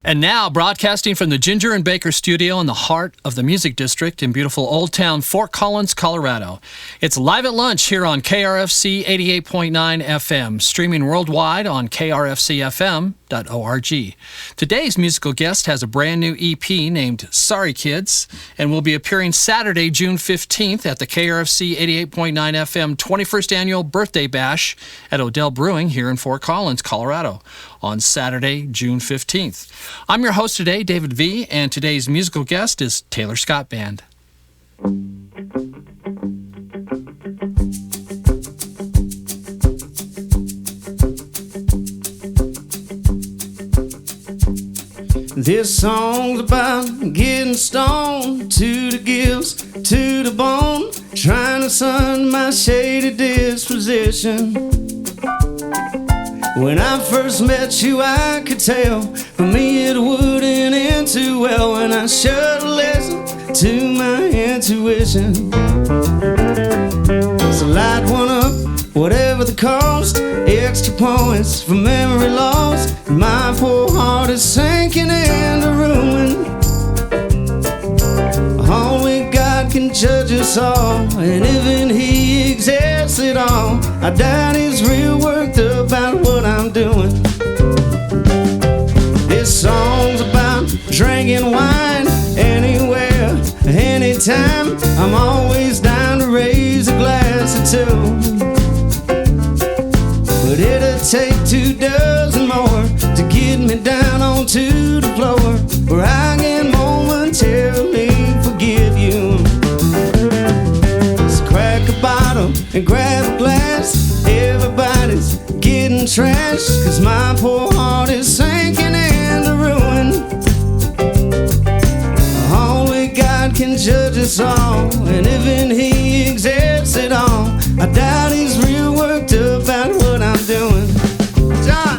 And now, broadcasting from the Ginger and Baker studio in the heart of the Music District in beautiful Old Town Fort Collins, Colorado. It's Live at Lunch here on KRFC 88.9 FM, streaming worldwide on krfcfm.org. Today's musical guest has a brand new EP named Sorry Kids and will be appearing Saturday, June 15th at the KRFC 88.9 FM 21st Annual Birthday Bash at Odell Brewing here in Fort Collins, Colorado on Saturday, June 15th. I'm your host today, David V., and today's musical guest is Taylor Scott Band. This song's about getting stoned to the gills, to the bone, trying to sun my shady disposition. When I first met you, I could tell for me it wouldn't end too well, and I should listen to my intuition. So light one up, whatever the cost, extra points for memory loss. My poor heart is sinking into ruin. Only God can judge us all, and even He exists at all, I doubt He's real worked about what I'm doing. This song's about drinking wine anywhere, anytime. I'm always down to raise a glass or two, but it'll take 24 more to get me down onto the floor where I can momentarily forgive you. So crack a bottle and grab a glass. Everybody's getting trashed, 'cause my poor heart is sinking into ruin. Only God can judge us all, and even He exists at all, I doubt He's real worked about what I'm doing. John!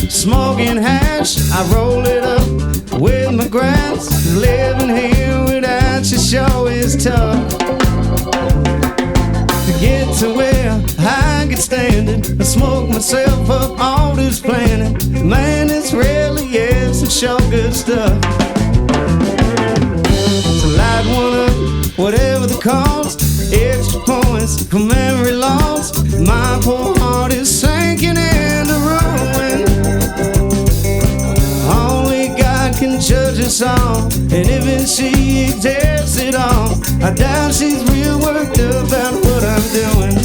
Smoking hash, I roll it up with my grass. Living here without you sure is tough. To get to where I can stand it, I smoke myself up all this planet. Man, it's really, yes, it's sure good stuff. So light one up, whatever the cost, extra points for memory loss. My poor heart is sinking into ruin. Only God can judge us all, and even she exists at all, I doubt she's real worked about what I'm doing.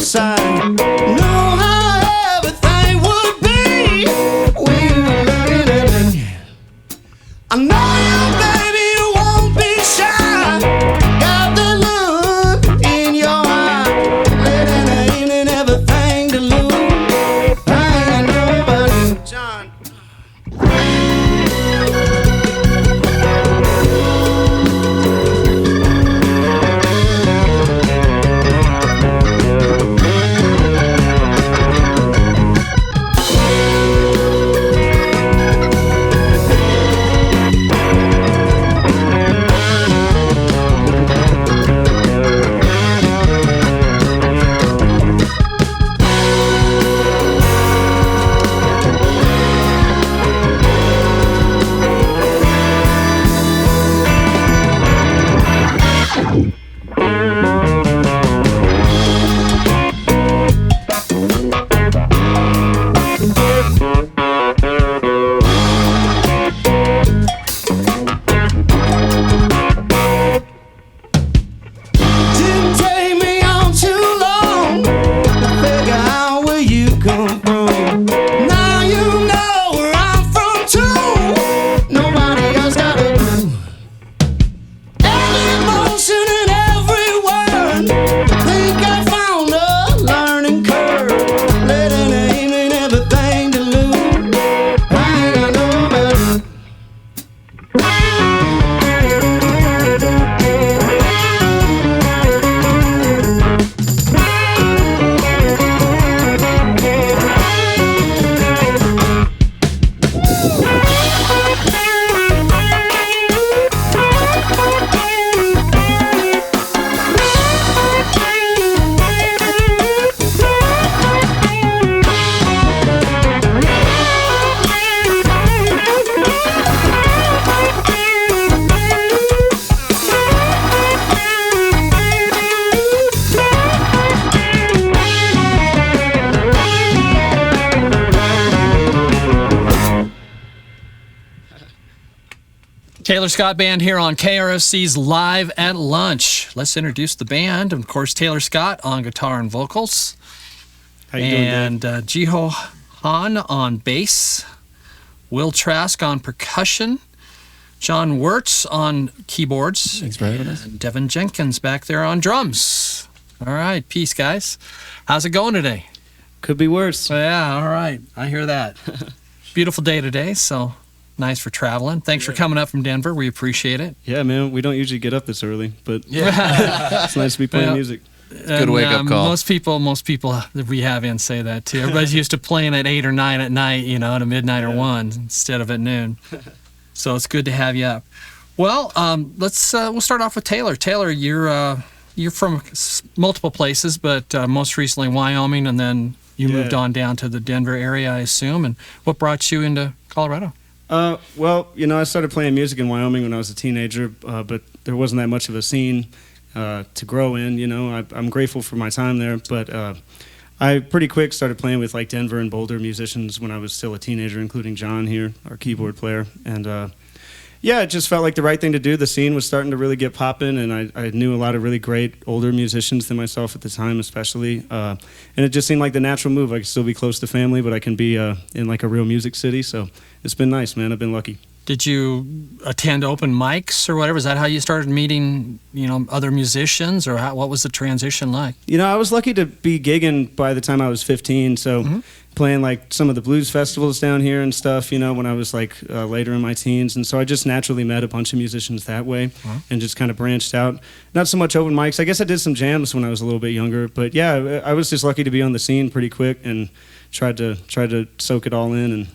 side. Know how everything would be when you were looking at me. I know you, baby, you won't be shy. Got that look in your eye. Late in the evening, everything to lose. I ain't got nobody, John. Taylor Scott Band here on KRFC's Live at Lunch. Let's introduce the band. Of course, Taylor Scott on guitar and vocals. How you doing, and Jiho Han on bass. Will Trask on percussion. John Wirtz on keyboards. Thanks for having us. And Devin Jenkins back there on drums. All right, peace, guys. How's it going today? Could be worse. Yeah, all right. I hear that. Beautiful day today, so nice for traveling. Thanks for coming up from Denver. We appreciate it. Yeah, man. We don't usually get up this early, but it's nice to be playing music. Good wake-up call. Most people that we have in say that too. Everybody's used to playing at 8 or 9 at night, at midnight or 1 instead of at noon. So it's good to have you up. Well, we'll start off with Taylor. Taylor, you're from multiple places, but most recently Wyoming, and then you moved on down to the Denver area, I assume. And what brought you into Colorado? Well, I started playing music in Wyoming when I was a teenager, but there wasn't that much of a scene to grow in. I'm grateful for my time there, but I pretty quick started playing with like Denver and Boulder musicians when I was still a teenager, including John here, our keyboard player, and it just felt like the right thing to do. The scene was starting to really get popping, and I knew a lot of really great older musicians than myself at the time, especially. And it just seemed like the natural move. I can still be close to family, but I can be in like a real music city. So it's been nice, man. I've been lucky. Did you attend open mics or whatever? Is that how you started meeting, other musicians, or what was the transition like? I was lucky to be gigging by the time I was 15, so playing like some of the blues festivals down here and stuff, when I was like later in my teens. And so I just naturally met a bunch of musicians that way and just kind of branched out. Not so much open mics. I guess I did some jams when I was a little bit younger, but yeah, I was just lucky to be on the scene pretty quick and tried to soak it all in. And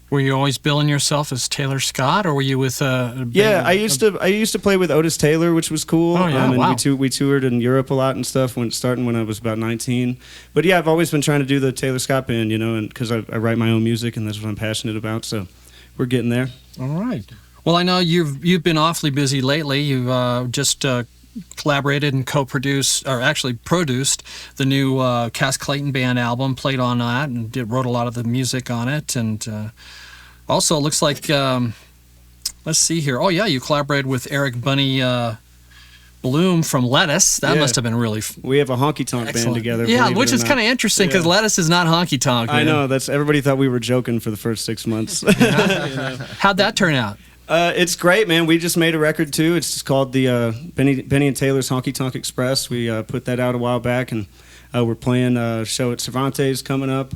were you always billing yourself as Taylor Scott, or were you with I used to play with Otis Taylor, which was cool. Oh, yeah, and wow. we toured in Europe a lot and stuff starting when I was about 19. But yeah, I've always been trying to do the Taylor Scott band, and because I write my own music and that's what I'm passionate about. So we're getting there. All right. Well, I know you've been awfully busy lately. You've just collaborated and co-produced, or actually produced, the new Cass Clayton Band album, played on that, and wrote a lot of the music on it. And also, it looks like, let's see here. Oh, yeah, you collaborated with Eric Bunny Bloom from Lettuce. That Yeah. must have been really We have a honky tonk band excellent together. Yeah, believe it which or is not. kind of interesting because Yeah. Lettuce is not honky tonk. I know. That's everybody thought we were joking for the first 6 months. How'd that turn out? It's great, man. We just made a record too. It's just called the Benny and Taylor's Honky Tonk Express. We put that out a while back, and we're playing a show at Cervantes coming up.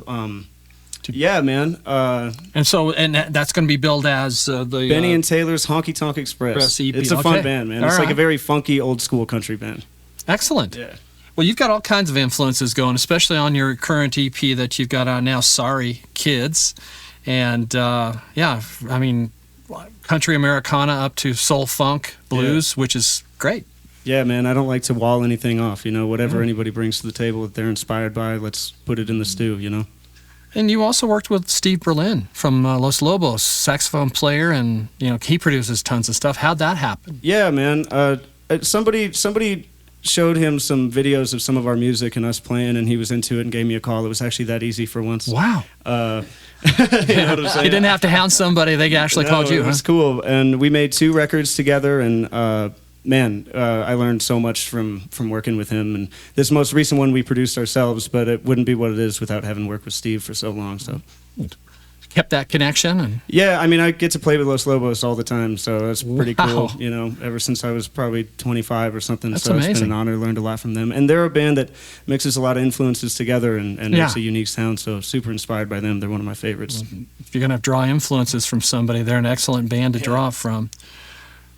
Yeah, man. And that's going to be billed as the Benny and Taylor's Honky Tonk Express. Express EP. It's a fun Okay. band, man. All It's like right. a very funky old school country band. Excellent. Yeah. Well, you've got all kinds of influences going, especially on your current EP that you've got out now, Sorry Kids. And I mean, country Americana up to soul funk blues, which is great. Yeah, man. I don't like to wall anything off. Whatever anybody brings to the table that they're inspired by, let's put it in the stew. And you also worked with Steve Berlin from Los Lobos, saxophone player, and he produces tons of stuff. How'd that happen? Yeah, man. Somebody showed him some videos of some of our music and us playing, and he was into it and gave me a call. It was actually that easy for once. Wow. You know what I'm saying? You didn't have to hound somebody. They actually called you. It was cool. And we made 2 records together, and I learned so much from working with him. And this most recent one we produced ourselves, but it wouldn't be what it is without having worked with Steve for so long. So Kept that connection. And yeah, I mean, I get to play with Los Lobos all the time, so that's pretty Wow. cool. Ever since I was probably 25 or something. That's so It's amazing. been an honor. Learned a lot from them, and they're a band that mixes a lot of influences together and makes a unique sound. So super inspired by them. They're one of my favorites. if you're going to draw influences from somebody, they're an excellent band to draw from.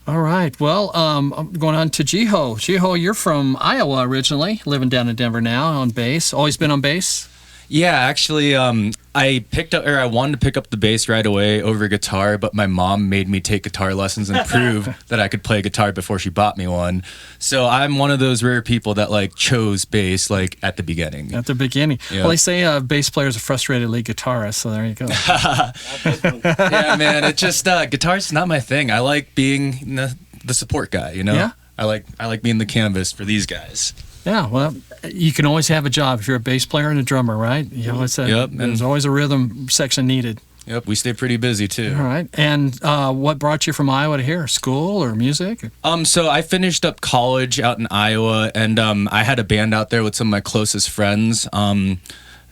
All right. Well, I'm going on to Jiho. Jiho, you're from Iowa originally, living down in Denver now on bass. Always been on bass? Yeah, actually, I wanted to pick up the bass right away over guitar, but my mom made me take guitar lessons and prove that I could play guitar before she bought me one. So I'm one of those rare people that chose bass at the beginning. At the beginning. Yeah. Well, they say bass player's a frustrated lead guitarist, so there you go. Yeah, man, it just guitar's not my thing. I like being the support guy, Yeah. I like being the canvas for these guys. Yeah, well, you can always have a job if you're a bass player and a drummer, right? Yep, There's always a rhythm section needed. Yep, we stay pretty busy too. All right. And what brought you from Iowa to here? School or music? So I finished up college out in Iowa, and I had a band out there with some of my closest friends. A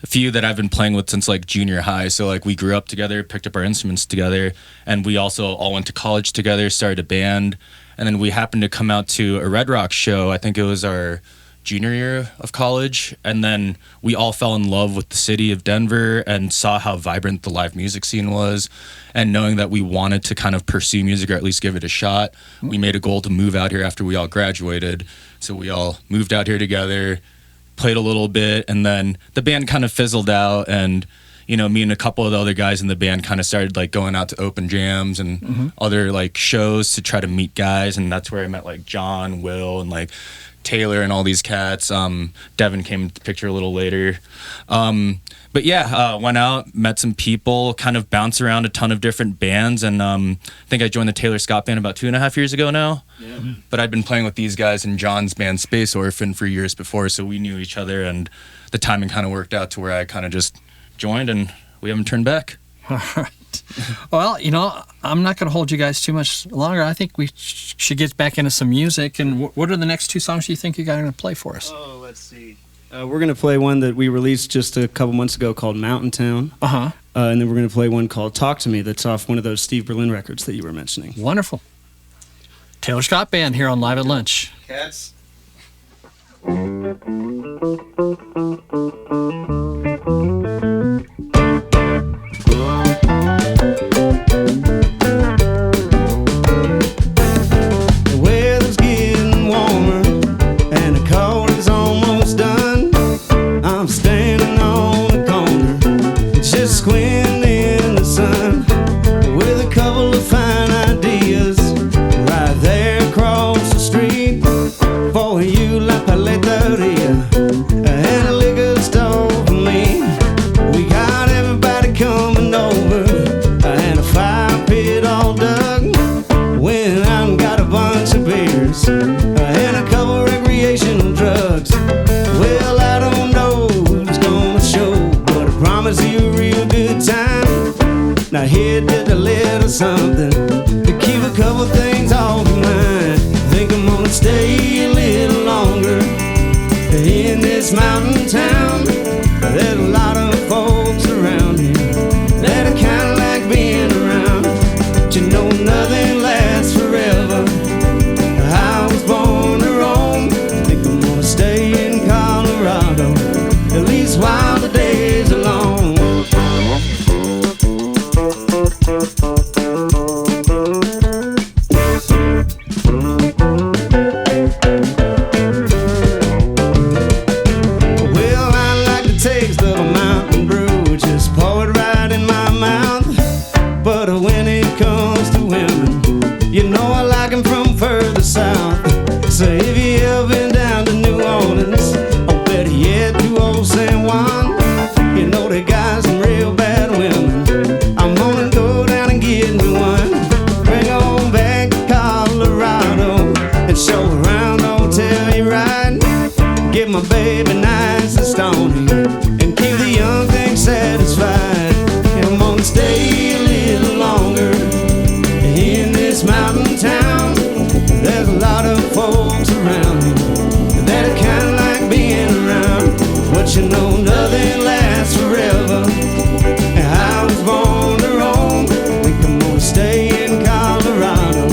few that I've been playing with since junior high. So we grew up together, picked up our instruments together, and we also all went to college together, started a band, and then we happened to come out to a Red Rock show. I think it was our junior year of college, and then we all fell in love with the city of Denver and saw how vibrant the live music scene was, and knowing that we wanted to kind of pursue music or at least give it a shot, we made a goal to move out here after we all graduated. So we all moved out here together, played a little bit, and then the band kind of fizzled out, and me and a couple of the other guys in the band kind of started going out to open jams and other shows to try to meet guys, and that's where I met John, Will, and Taylor and all these cats. Devin came into the picture a little later. But yeah, went out, met some people, kind of bounced around a ton of different bands, and I think I joined the Taylor Scott band about 2.5 years ago now. Yeah. But I'd been playing with these guys in John's band Space Orphan for years before, so we knew each other, and the timing kind of worked out to where I kind of just joined, and we haven't turned back. All right. Well, I'm not going to hold you guys too much longer. I think we should get back into some music. And what are the next 2 songs you think you guys are going to play for us? Oh, let's see. We're going to play one that we released just a couple months ago called Mountain Town. Uh-huh. And then we're going to play one called Talk to Me that's off one of those Steve Berlin records that you were mentioning. Wonderful. Taylor Scott Band here on Live at Lunch. Cats. The weather's getting warmer and the cold is almost done. I'm standing on the corner, just squinting in the sun, with a couple of fine ideas right there across the street for you, La Paleteria, and a In this mountain town, there's a lot of folks around here that I kinda like being around. But you know nothing lasts forever. I was born to roam. Think I'm gonna stay in Colorado, at least while the days are long. Well, I like the taste of a mountain brew, just pour it right in my mouth. But when it comes to women, you know I like them from further south. So if you ever been down to New Orleans, or better yet to old San Juan, you know they got some real bad women. I'm gonna go down and get me one. Bring on back to Colorado and show around, don't tell you right. Get my baby nice and stony and keep the young thing satisfied. And I'm gonna stay a little longer in this mountain town. There's a lot of folks around me that I kinda like being around. But you know nothing lasts forever. And I was born to roam. Think I'm gonna stay in Colorado,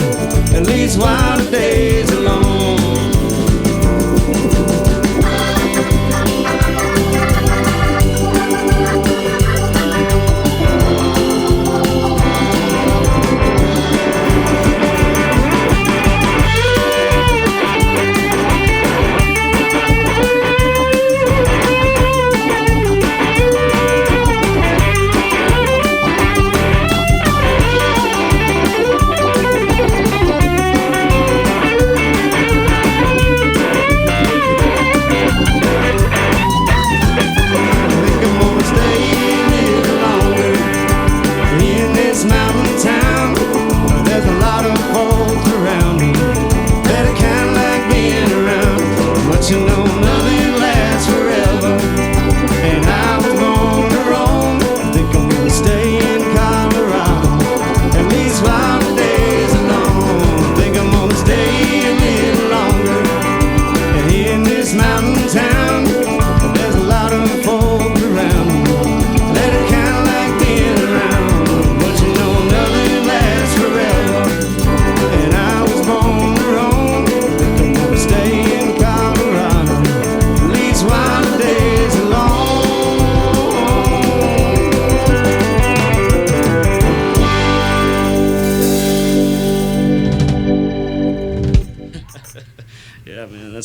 at least while the days are long.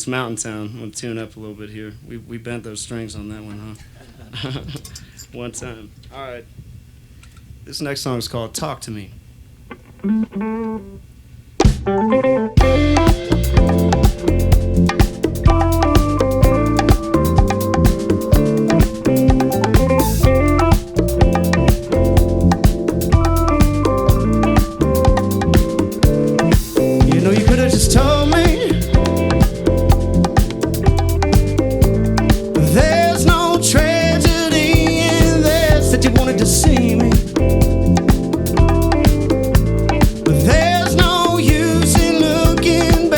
Mountain Town. I'm gonna tune up a little bit here. We bent those strings on that one, huh? One time. All right. This next song is called "Talk to Me." You know, you could have just told me there's no tragedy in this, that you wanted to see me. There's no use in looking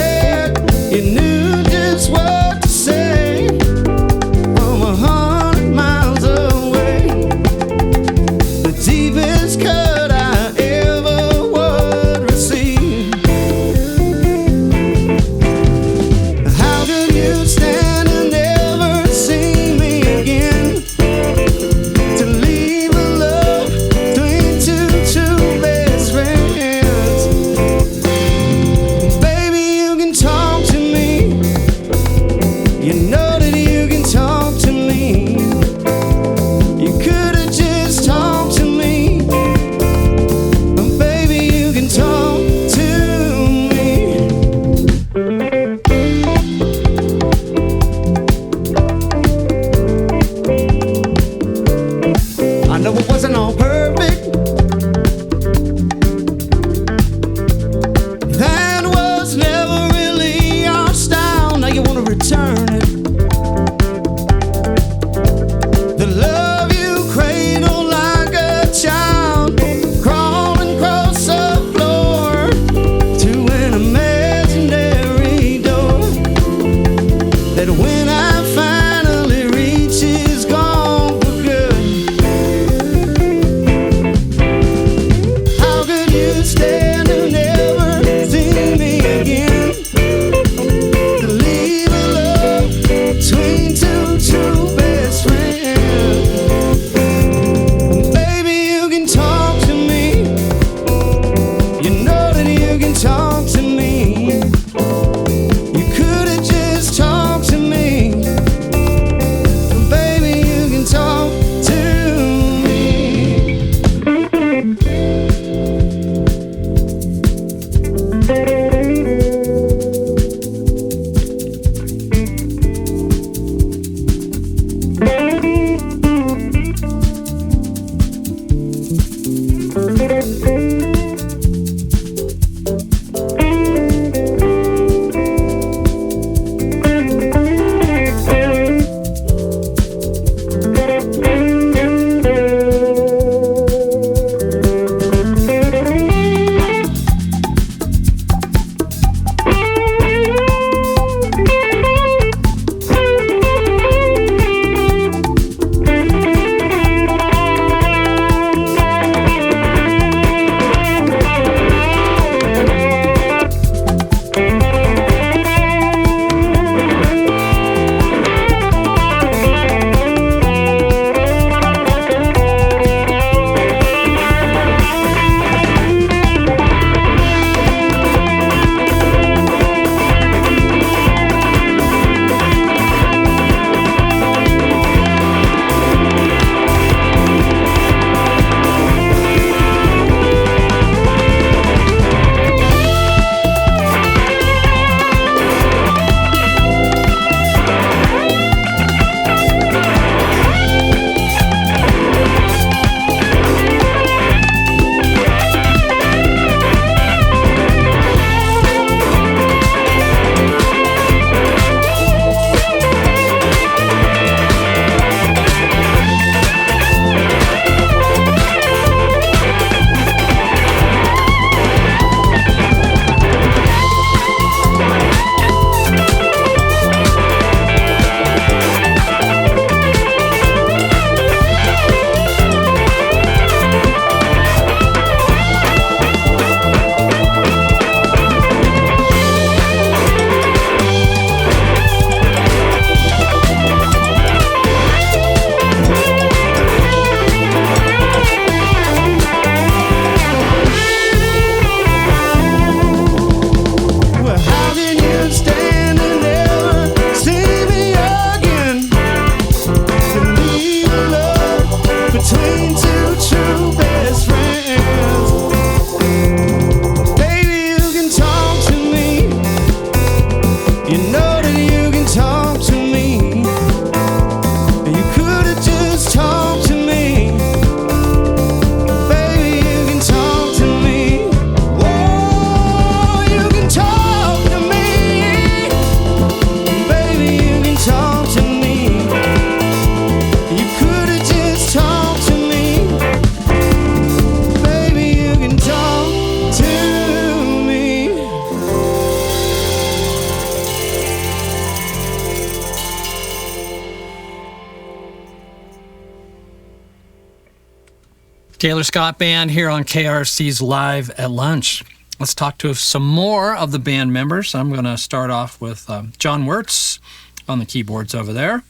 Taylor Scott Band here on KRFC's Live at Lunch. Let's talk to some more of the band members. I'm going to start off with John Wirtz on the keyboards over there.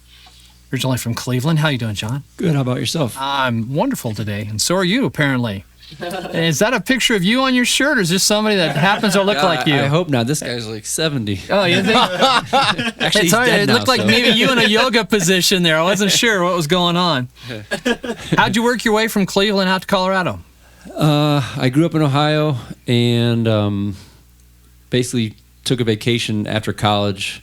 Originally from Cleveland. How you doing, John? Good. How about yourself? I'm wonderful today, and so are you, apparently. Is that a picture of you on your shirt, or is this somebody that happens to look like you? I hope not. This guy's like 70. Oh, you think? Actually, he's dead it now, looked like so. maybe you in a yoga position there. I wasn't sure what was going on. How'd you work your way from Cleveland out to Colorado? I grew up in Ohio and basically took a vacation after college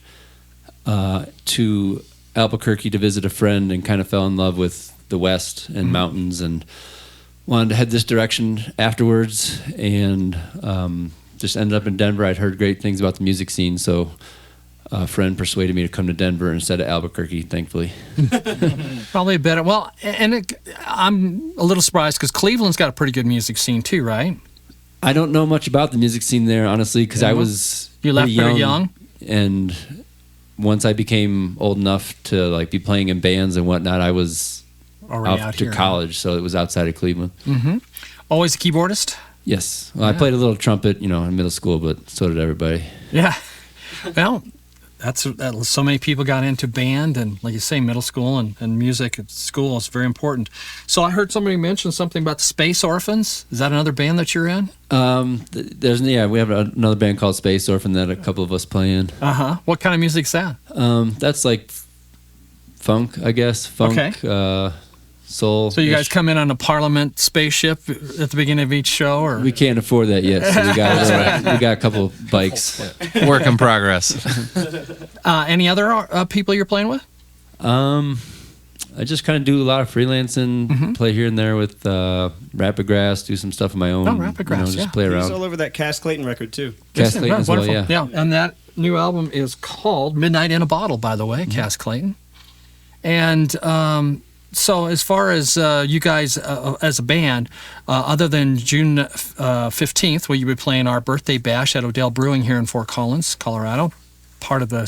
to Albuquerque to visit a friend and kind of fell in love with the West and mountains and wanted to head this direction afterwards, and just ended up in Denver. I'd heard great things about the music scene, so a friend persuaded me to come to Denver instead of Albuquerque, thankfully. Probably better. Well, I'm a little surprised because Cleveland's got a pretty good music scene too, right? I don't know much about the music scene there, honestly, because I was You left pretty young? And once I became old enough to like be playing in bands and whatnot, I was Already out out to here. college, so it was outside of Cleveland. Mm-hmm. Always a keyboardist? Yes. Well, I played a little trumpet, in middle school, but so did everybody. Yeah. Well, so many people got into band and, like you say, middle school and music at school is very important. So I heard somebody mention something about the Space Orphans. Is that another band that you're in? We have another band called Space Orphan that a couple of us play in. Uh-huh. What kind of music's that? That's like funk, I guess. Funk, Okay. soul. So you guys come in on a Parliament spaceship at the beginning of each show, or We can't afford that yet, so we got a couple bikes. Work in progress. any other people you're playing with? I just kind of do a lot of freelancing, play here and there with Rapid Grass, do some stuff of my own. Oh, Rapid Grass, just yeah. play He's around. all over that Cass Clayton record too. Cass Clayton as well, Wonderful. yeah. And that new album is called Midnight in a Bottle, by the way, Cass Clayton. And so as far as you guys as a band, other than June 15th, where you will be playing our birthday bash at Odell Brewing here in Fort Collins, Colorado, part of the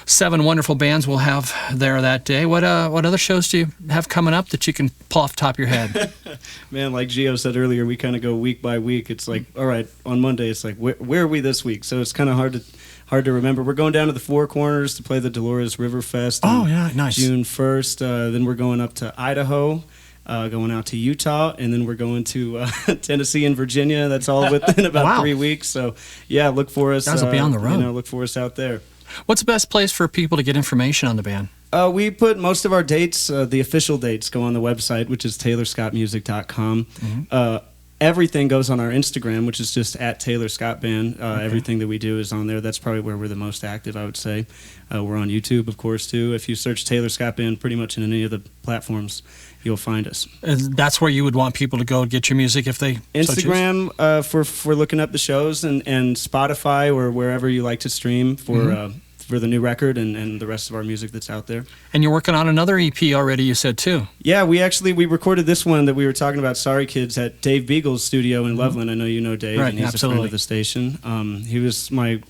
7 wonderful bands we'll have there that day. What other shows do you have coming up that you can pull off the top of your head? Man, like Gio said earlier, we kind of go week by week. It's like, all right, on Monday, it's like, where are we this week? So it's kind of hard to remember. We're going down to the Four Corners to play the Dolores River Fest. Oh, yeah, nice. June 1st. Then we're going up to Idaho, going out to Utah, and then we're going to Tennessee and Virginia. That's all within about Wow. 3 weeks. So, yeah, look for us. Guys will be on the road. Look for us out there. What's the best place for people to get information on the band? We put most of our dates, the official dates, go on the website, which is taylorscottmusic.com. Everything goes on our Instagram, which is just at Taylor Scott Band. Everything that we do is on there. That's probably where we're the most active, I would say. We're on YouTube, of course, too. If you search Taylor Scott Band pretty much in any of the platforms, you'll find us. And that's where you would want people to go get your music if they so choose? Instagram for looking up the shows, and Spotify or wherever you like to stream for the new record and the rest of our music that's out there. And you're working on another EP already, you said, too. Yeah, we recorded this one that we were talking about, Sorry Kids, at Dave Beagle's studio in Loveland. I know you know Dave, Right, and he's absolutely. a friend of the station. He was my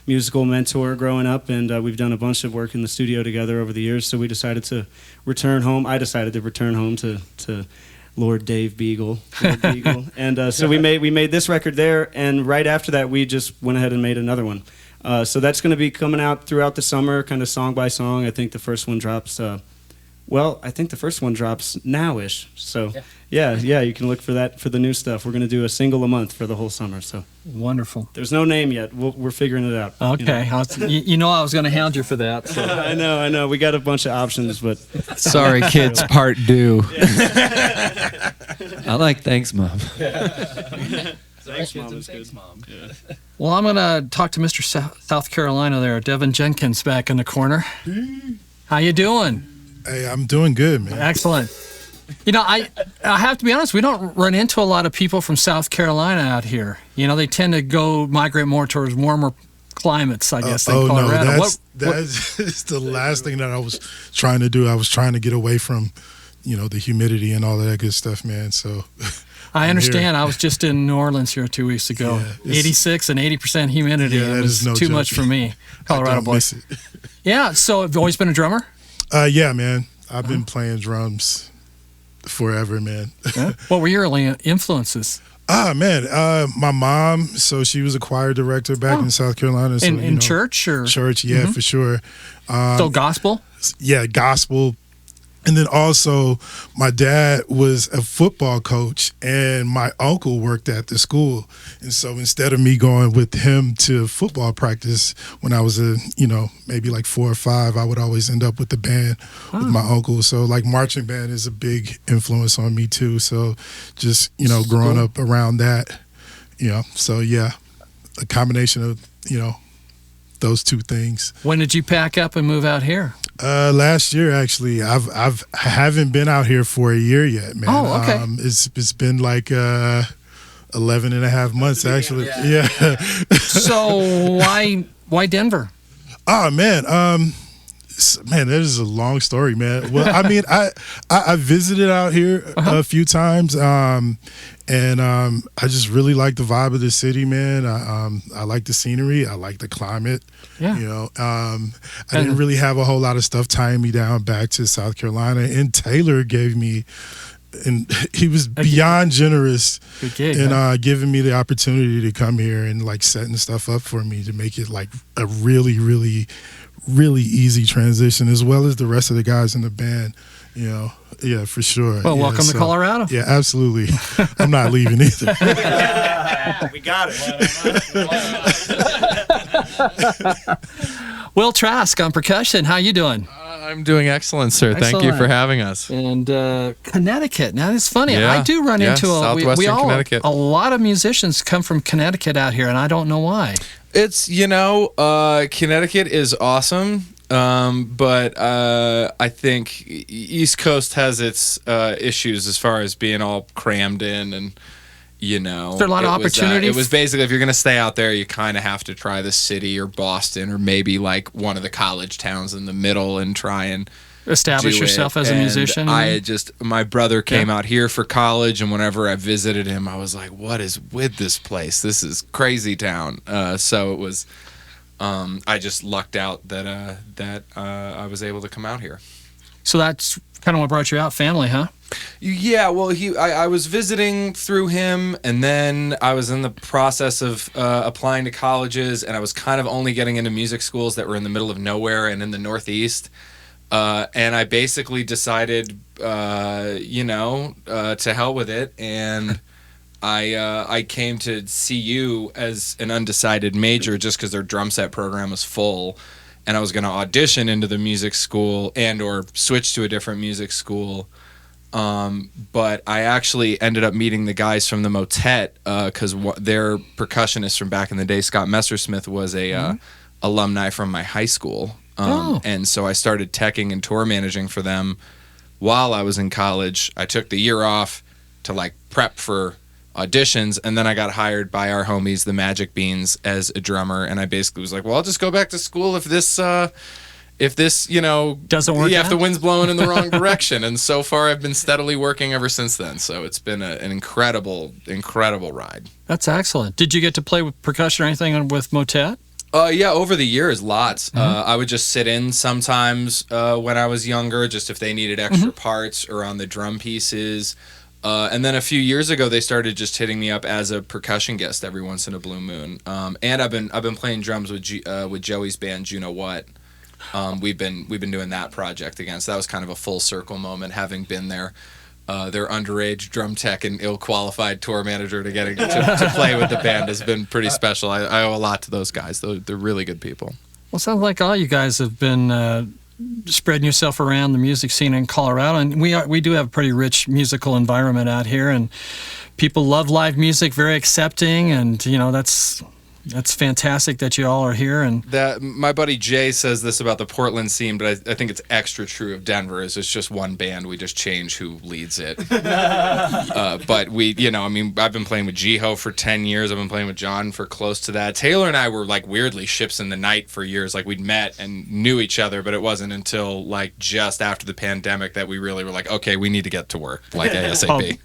musical mentor growing up, and we've done a bunch of work in the studio together over the years, so we decided to return home. I decided to return home to Lord Dave Beagle. And so we made this record there, and right after that, we just went ahead and made another one. So that's going to be coming out throughout the summer, kind of song by song. I think the first one drops. I think the first one drops now-ish. So yeah, you can look for that for the new stuff. We're going to do a single a month for the whole summer. So Wonderful. there's no name yet. We're figuring it out. Okay. I was going to hound you for that. So. I know. We got a bunch of options, but Sorry Kids Part 2. I like Thanks, Mom. Thanks, Mom. Is good. Well, I'm going to talk to Mr. South Carolina there, Devin Jenkins, back in the corner. How you doing? Hey, I'm doing good, man. Excellent. I have to be honest, we don't run into a lot of people from South Carolina out here. They tend to migrate more towards warmer climates, I guess, than Colorado. No, that's the last thing that I was trying to do. I was trying to get away from, the humidity and all of that good stuff, man. So I understand. I was just in New Orleans here 2 weeks ago. Yeah, 86 and 80% humidity. Yeah, it that was is no too joke. much for me, Colorado boy. miss it. Yeah, so have you always been a drummer? Yeah, man. I've been playing drums forever, man. Yeah. What were your early influences? Man, my mom. So she was a choir director back in South Carolina. So, In church or church? Yeah, for sure. So gospel? Yeah, gospel. And then also, my dad was a football coach, and my uncle worked at the school. And so instead of me going with him to football practice when I was maybe like 4 or 5, I would always end up with the band with my uncle. So like marching band is a big influence on me too. So just growing up around that, So yeah, a combination of those two things. When did you pack up and move out here? Last year, actually. I haven't been out here for a year yet, man. Oh, okay. It's been like 11 and a half months, actually. Yeah. So why Denver? Oh, man. Man, that is a long story, man. Well, I mean, I visited out here a few times, and I just really like the vibe of the city, man. I like the scenery. I like the climate. Yeah. I didn't really have a whole lot of stuff tying me down back to South Carolina. And Taylor gave me, and he was beyond generous in giving me the opportunity to come here and like setting stuff up for me to make it like a really, really, really easy transition, as well as the rest of the guys in the band. Yeah, for sure. Well, welcome to Colorado. Yeah, absolutely. I'm not leaving either. We got it. Will Trask on percussion. How you doing? I'm doing excellent, sir. Thank you for having us. And Connecticut. Now, it's funny. Yeah. I do run into Southwestern Connecticut. A lot of musicians come from Connecticut out here, and I don't know why. It's, Connecticut is awesome, but I think East Coast has its issues as far as being all crammed in and, Is there a lot of opportunity? It was basically, if you're going to stay out there, you kind of have to try the city or Boston or maybe like one of the college towns in the middle and try and establish yourself as a musician. My brother came out here for college, and whenever I visited him, I was like, what is with this place? This is crazy town. So it was, I just lucked out that I was able to come out here. So that's kind of what brought you out, family, huh? Yeah, well, I was visiting through him, and then I was in the process of applying to colleges, and I was kind of only getting into music schools that were in the middle of nowhere and in the Northeast. And I basically decided, to hell with it, and I came to CU as an undecided major just because their drum set program was full, and I was going to audition into the music school and or switch to a different music school. But I actually ended up meeting the guys from the Motet because their percussionist from back in the day, Scott Messersmith, was a alumni from my high school. And so I started teching and tour managing for them while I was in college. I took the year off to like prep for auditions, and then I got hired by our homies, the Magic Beans, as a drummer. And I basically was like, well, I'll just go back to school if this doesn't work. Yeah, if the wind's blowing in the wrong direction. And so far, I've been steadily working ever since then. So it's been an incredible, incredible ride. That's excellent. Did you get to play with percussion or anything with Motet? Yeah, over the years, lots. I would just sit in sometimes when I was younger, just if they needed extra parts or on the drum pieces. And then a few years ago, they started just hitting me up as a percussion guest every once in a blue moon. And I've been playing drums with Joey's band, Juno What. We've been doing that project again. So that was kind of a full circle moment, having been there. Their underage drum tech and ill-qualified tour manager to getting to play with the band has been pretty special. I owe a lot to those guys. They're really good people. Well, it sounds like all you guys have been spreading yourself around the music scene in Colorado, and we do have a pretty rich musical environment out here, and people love live music, very accepting, and that's fantastic that you all are here. And that my buddy Jay says this about the Portland scene, but I think it's extra true of Denver. Is it's just one band. We just change who leads it. But I've been playing with Jiho for 10 years. I've been playing with John for close to that. Taylor and I were like weirdly ships in the night for years. Like we'd met and knew each other, but it wasn't until like just after the pandemic that we really were like, okay, we need to get to work like ASAP.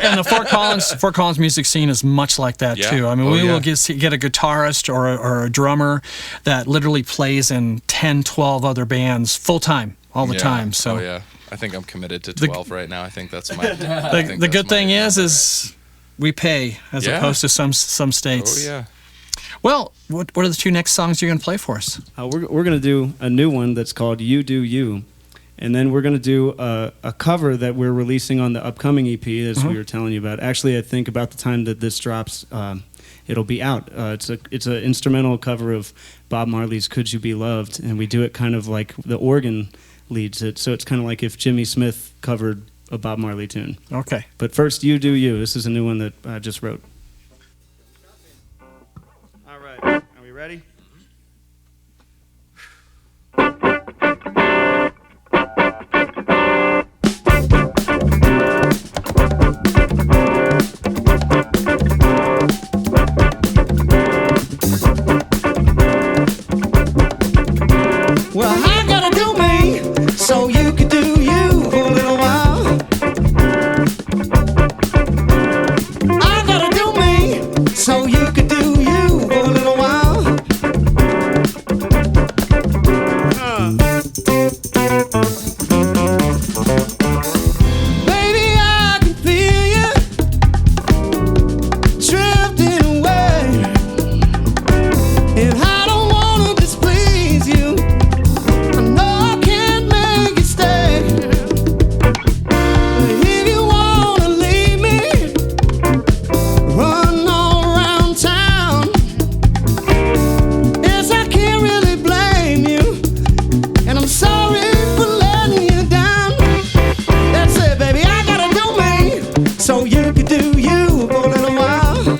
And the Fort Collins music scene is much like that too. I mean, we will get a guitarist or a drummer that literally plays in 10, 12 other bands full time all the time. So I think I'm committed to 12 right now. I think that's my. The good thing is we pay as opposed to some states. Oh yeah. Well, what are the two next songs you're going to play for us? We're going to do a new one that's called You Do You. And then we're going to do a cover that we're releasing on the upcoming EP, as we were telling you about. Actually, I think about the time that this drops, it'll be out. It's an instrumental cover of Bob Marley's "Could You Be Loved," and we do it kind of like the organ leads it. So it's kind of like if Jimmy Smith covered a Bob Marley tune. Okay. But first, You Do You. This is a new one that I just wrote. All right. Are we ready? Well, I gotta do me, so you can do you for a little while. I gotta do me, so you can do you for a little while. Baby, I can feel you drifting away, and I don't wanna displease you. I know I can't make you stay. If you wanna leave me, run all around town. Yes, I can't really blame you, and I'm sorry for letting you down. That's it, baby, I gotta do me, so you can do you for a little while.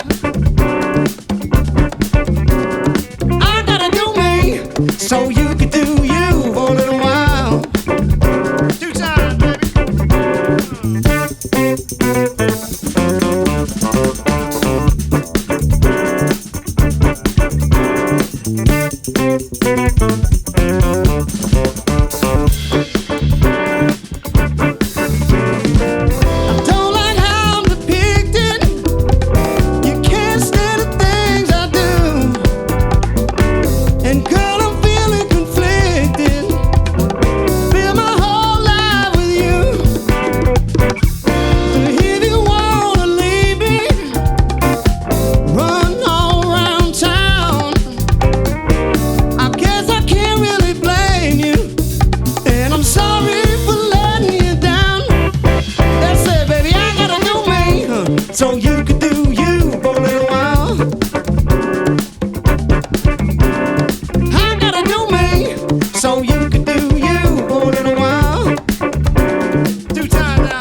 I gotta do me, so you can do you for a little while. 2 times, I don't like how I'm depicted. You can't stand the things I do. And girl, I'm feeling conflicted. Feel my whole life with you. So if you wanna leave me, run all around town. I guess I can't really blame you, and I'm sorry for letting you down. That's it, baby, I gotta do me, so you can do you for a little while. I gotta do me, so you can do you for a little while. 2 times now.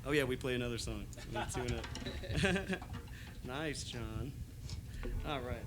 Oh yeah, we play another song. We tune it. Nice, John. All right.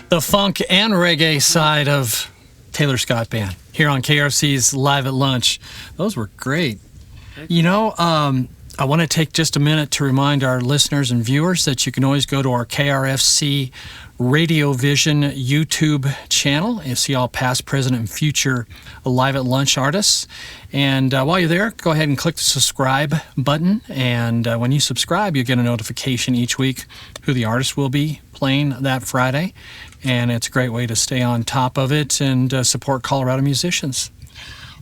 the funk and reggae side of Taylor Scott Band here on KRFC's Live at Lunch. Those were great. You know, I want to take just a minute to remind our listeners and viewers that you can always go to our KRFC RadioVision YouTube channel and see all past, present, and future Live at Lunch artists. And while you're there, go ahead and click the subscribe button. And when you subscribe, you get a notification each week who the artist will be playing that Friday. And it's a great way to stay on top of it and support Colorado musicians.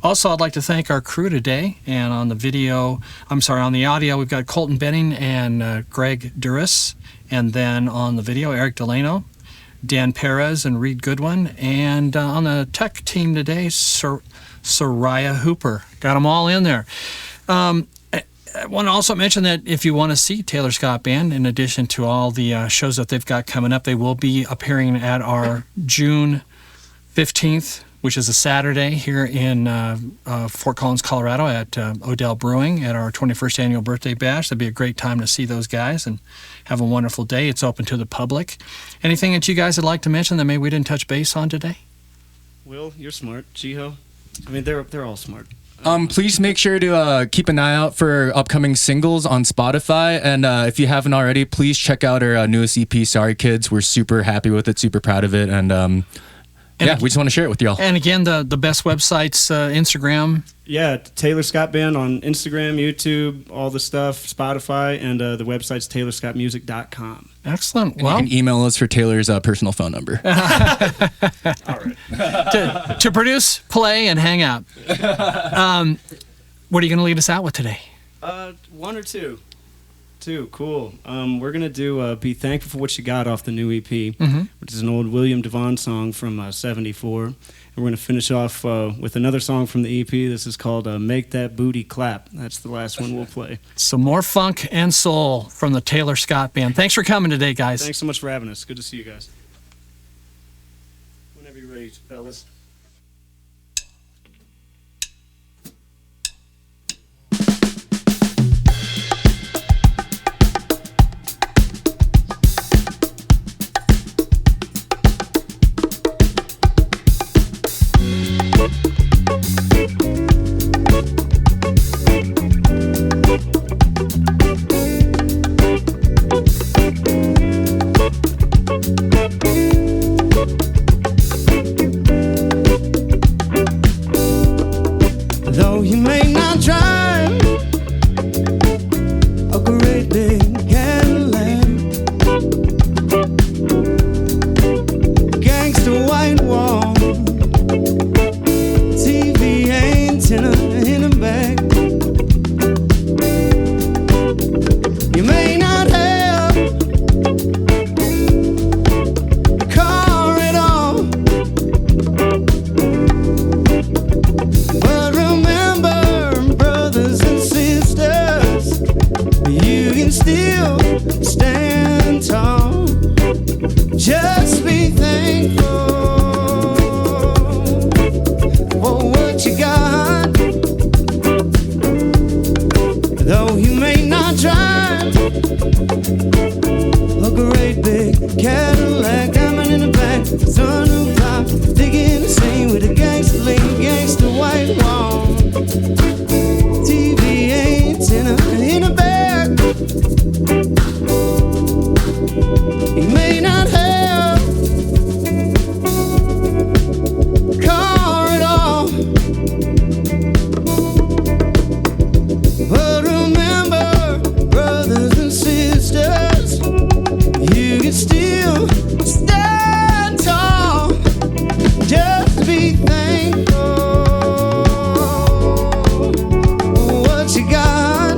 Also, I'd like to thank our crew today. And on the audio, we've got Colton Boening and Greg Douras. And then on the video, Eric Delano, Dan Perez, and Reed Goodwin. And on the tech team today, Soraya Hooper. Got them all in there. I want to also mention that if you want to see Taylor Scott Band, in addition to all the shows that they've got coming up, they will be appearing at our June 15th, which is a Saturday here in Fort Collins, Colorado at Odell Brewing at our 21st annual birthday bash. That'd be a great time to see those guys and have a wonderful day. It's open to the public. Anything that you guys would like to mention that maybe we didn't touch base on today? Will, you're smart. Jiho. I mean, they're all smart. Please make sure to keep an eye out for upcoming singles on Spotify. And if you haven't already, please check out our newest EP, Sorry Kids. We're super happy with it, super proud of it. And yeah, we just want to share it with y'all. And again, the best websites, Instagram. Yeah, Taylor Scott Band on Instagram, YouTube, all the stuff, Spotify, and the website's taylorscottmusic.com. Excellent. And you can email us for Taylor's personal phone number. All right. to produce, play, and hang out. What are you going to lead us out with today? One or two. Two, cool. We're going to do Be Thankful for What You Got off the new EP, which is an old William Devon song from 74. And we're going to finish off with another song from the EP. This is called Make That Booty Clap. That's the last one we'll play. Some more funk and soul from the Taylor Scott Band. Thanks for coming today, guys. Thanks so much for having us. Good to see you guys. Whenever you're ready, fellas. Though you may not drive a great big Cadillac, gangsta white wall, TV antenna in the back. You may not have a car at all, but remember, brothers and sisters, you can still stand tall. Just be thankful for what you got. Though you may not drive a great big Cadillac, diamond in the back, sunroof top, digging the scene with a gangster lean, gangster white wall, TV antenna in the back. You may not have a car at all, but remember, brothers and sisters, you can still stand tall. Just be thankful for what you got.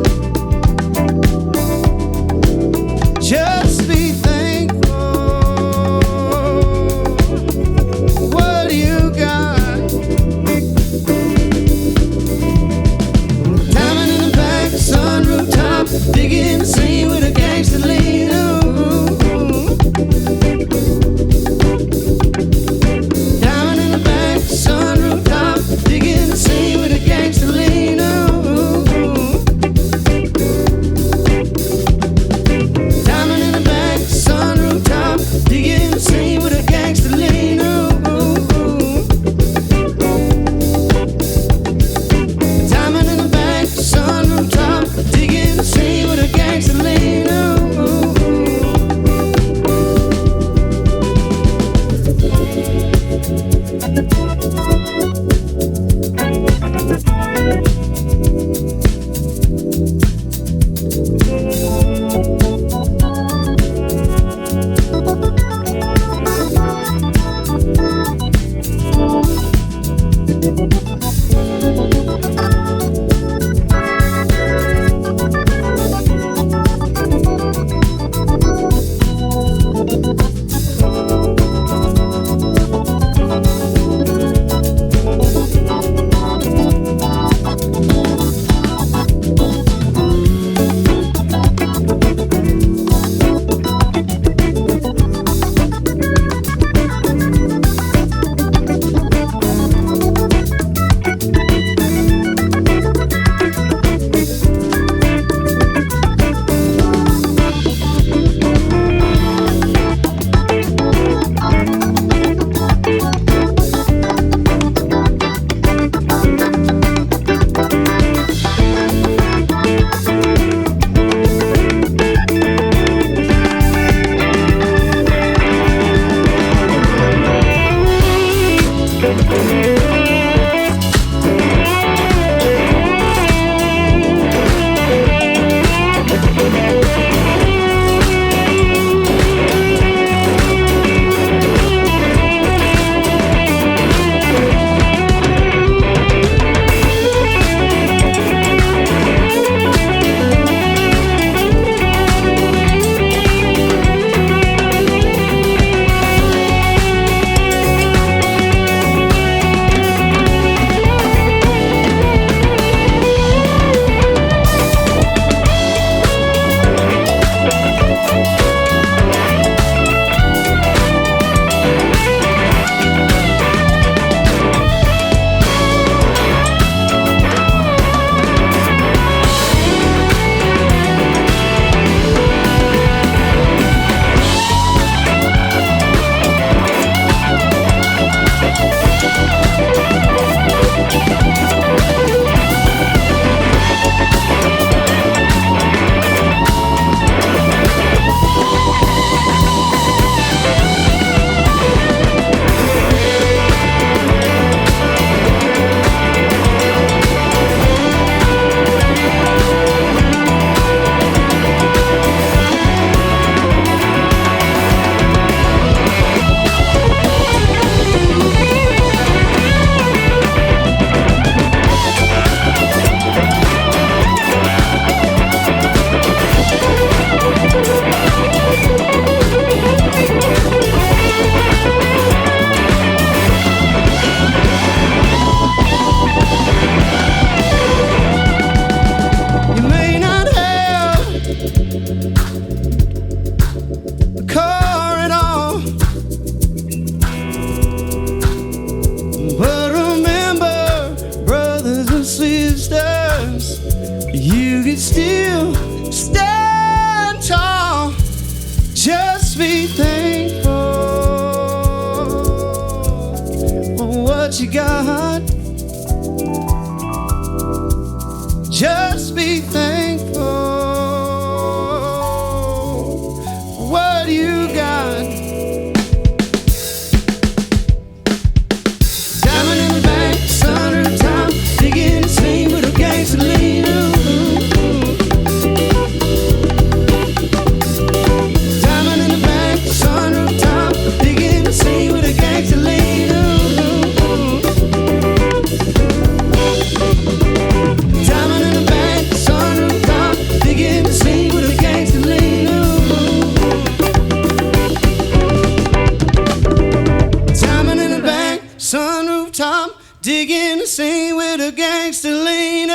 be still, stand tall, just be thankful for what you got. Just be thankful for what you got. Diamond in the bank, sunroof top, digging the scene with a gangster lean. Diamond in the bank, sunroof top, digging the scene with a gangster lean. Diamond in the bank, sunroof top, digging the scene with a gangster lean. Diamond in the bank, sunroof top, digging the scene with a gangster lean.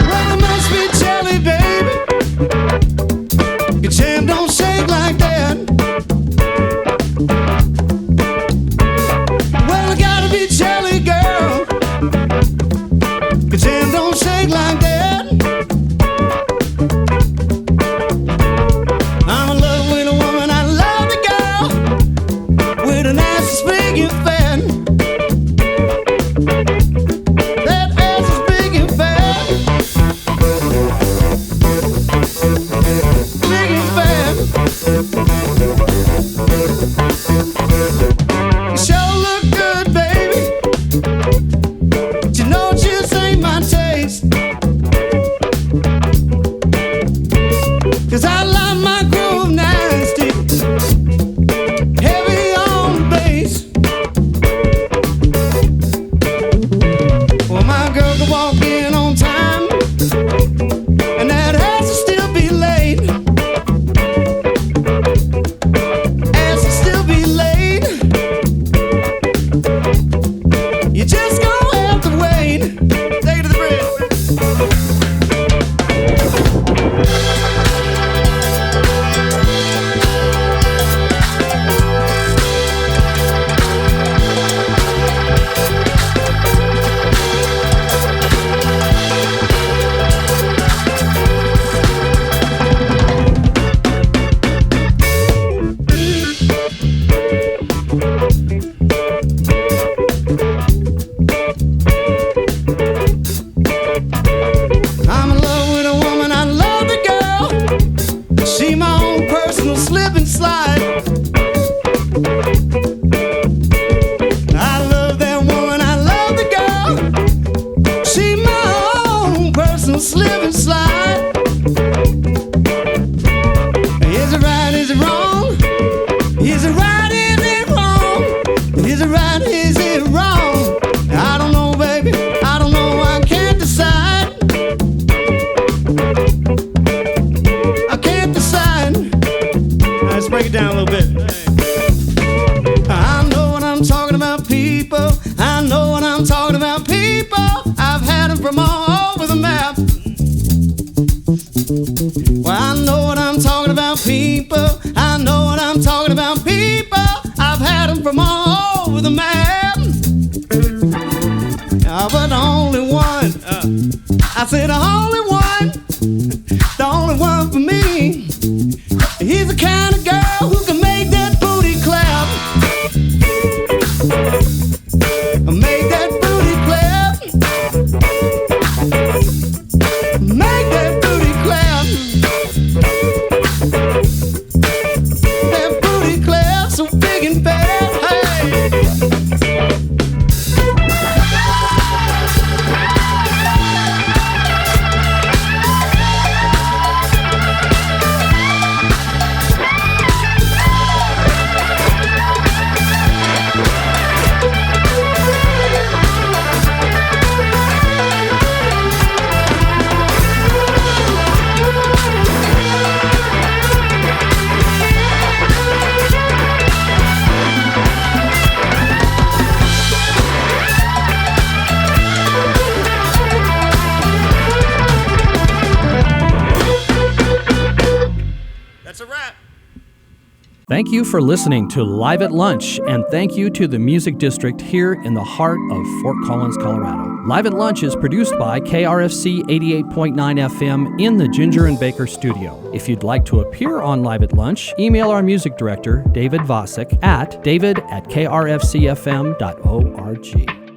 Well, it must be jelly, baby. Your jam don't shake like that. Well, it gotta be jelly, girl. Your jam don't shake like that. I'm in love with a woman, I love the girl with an ass as big and fat. That ass is big and fat. Big and fat. You sure look good, baby. But you know it just ain't my taste. 'Cause I like my groove nasty, heavy on the bass. Well, my girl can walk in on time, and that ass will still be late. Ass will still be late. You just gonna have to wait. Take it to the bridge. I'm in love with a woman, I love the girl. She my own personal slip and slide. I love that woman, I love the girl. She my own personal slip and slide. Is it right, is it wrong? Is it right, is it wrong? Is it right, is it wrong? I don't know, baby, I don't know, I can't decide. I can't decide. Let's break it down a little bit. I know what I'm talking about, people. I know what I'm talking about, people. I've had them from all over the map. Well, I know what I'm talking about, people. I know what I'm talking about, people. I've had them from all over the map. But the only one, I said the only one, the only one for me. He's the kind of girl who can make that booty clap. Make that booty clap. Make that booty clap. That booty clap so big and fat. Hey. Thank you for listening to Live at Lunch, and thank you to the Music District here in the heart of Fort Collins, Colorado. Live at Lunch is produced by KRFC 88.9 FM in the Ginger and Baker studio. If you'd like to appear on Live at Lunch, email our music director, David Vacek, at david@krfcfm.org.